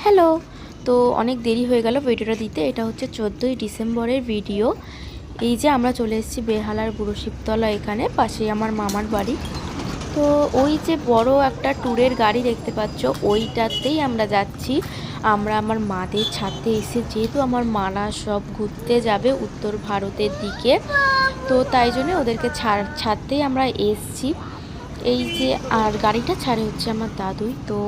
Hello. তো অনেক দেরি হয়ে গেল ভিডিওটা দিতে। এটা হচ্ছে 14ই ডিসেম্বরের ভিডিও। এই যে আমরা চলে এসেছি বেহালার বুড়ো শিবতলা, এখানে পাশেই আমার মামার বাড়ি। তো ওই যে বড় একটা ট্যুরের গাড়ি দেখতে পাচ্ছ, ওইটাতেই আমরা যাচ্ছি। আমরা আমার মাদের ছাড়তে এসে, যেহেতু আমার মারা সব ঘুরতে যাবে উত্তর ভারতের দিকে, তো তাই জন্য ওদেরকে ছাড়তেই আমরা এসছি। এই যে আর গাড়িটা ছাড়ে হচ্ছে আমার দাদুই। তো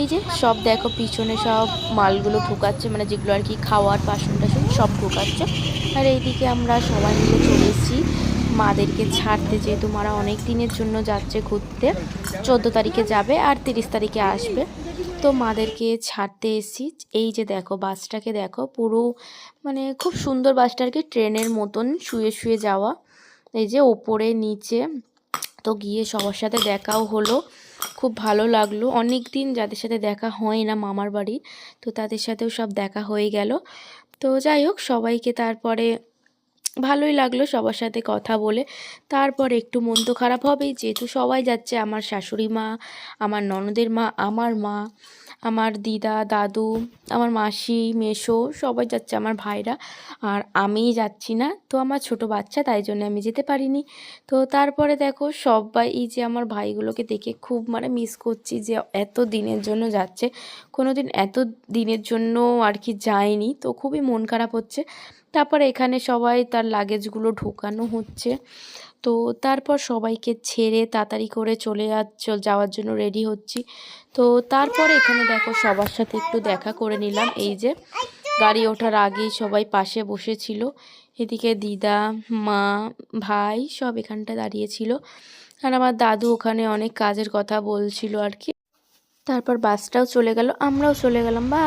এই যে সব দেখো পিছনে সব মালগুলো ঢোকাচ্ছে, মানে যেগুলো আর কি খাওয়ার বাসন টাসন সব ঢোকাচ্ছে। আর এইদিকে আমরা সবাই মিলে চলে এসেছি মাদেরকে ছাড়তে, যেহেতু মারা অনেক দিনের জন্য যাচ্ছে ঘুরতে। 14 তারিখে যাবে আর 30 তারিখে আসবে। তো মাদেরকে ছাড়তে এসেছি। এই যে দেখো বাসটাকে দেখো, পুরো মানে খুব সুন্দর বাসটা আর কি, ট্রেনের মতন শুয়ে শুয়ে যাওয়া। এই যে ওপরে নিচে। তো গিয়ে সবার সাথে দেখাও হলো, খুব ভালো লাগলো। অনেক দিন যাদের সাথে দেখা হয় না মামার বাড়ি, তো তাদের সাথেও সব দেখা হয়ে গেল। তো যাই হোক, সবাইকে তারপরে ভালোই লাগলো সবার সাথে কথা বলে। তারপর একটু মন তো খারাপ হবেই, যেহেতু সবাই যাচ্ছে। আমার শাশুড়ি মা, আমার ননদের মা, আমার মা, আমার দিদা, দাদু, আমার মাসি, মেসো সবাই যাচ্ছে, আমার ভাইরা। আর আমিই যাচ্ছি না, তো আমার ছোট বাচ্চা, তাই জন্য আমি যেতে পারিনি। তো তারপরে দেখো সবাই, এই যে আমার ভাইগুলোকে দেখে খুব মানে মিস করছি, যে এত দিনের জন্য যাচ্ছে। কোনো দিন এত দিনের জন্য আর কি যায়নি, তো খুবই মন খারাপ হচ্ছে। তারপর এখানে সবাই তার লাগেজগুলো ঢোকানো হচ্ছে। তো তারপর সবাইকে ছেড়ে তাড়াতাড়ি করে যাওয়ার জন্য রেডি হচ্ছি। তো তারপর এখানে দেখো সবার সাথে একটু দেখা করে নিলাম। এই যে গাড়ি ওঠার আগেই সবাই পাশে বসেছিল। এদিকে দিদা, মা, ভাই সব এখানটা দাঁড়িয়েছিল। আর আমার দাদু ওখানে অনেক কাজের কথা বলছিল আর কি। তারপর বাসটাও চলে গেল, আমরাও চলে গেলাম। বা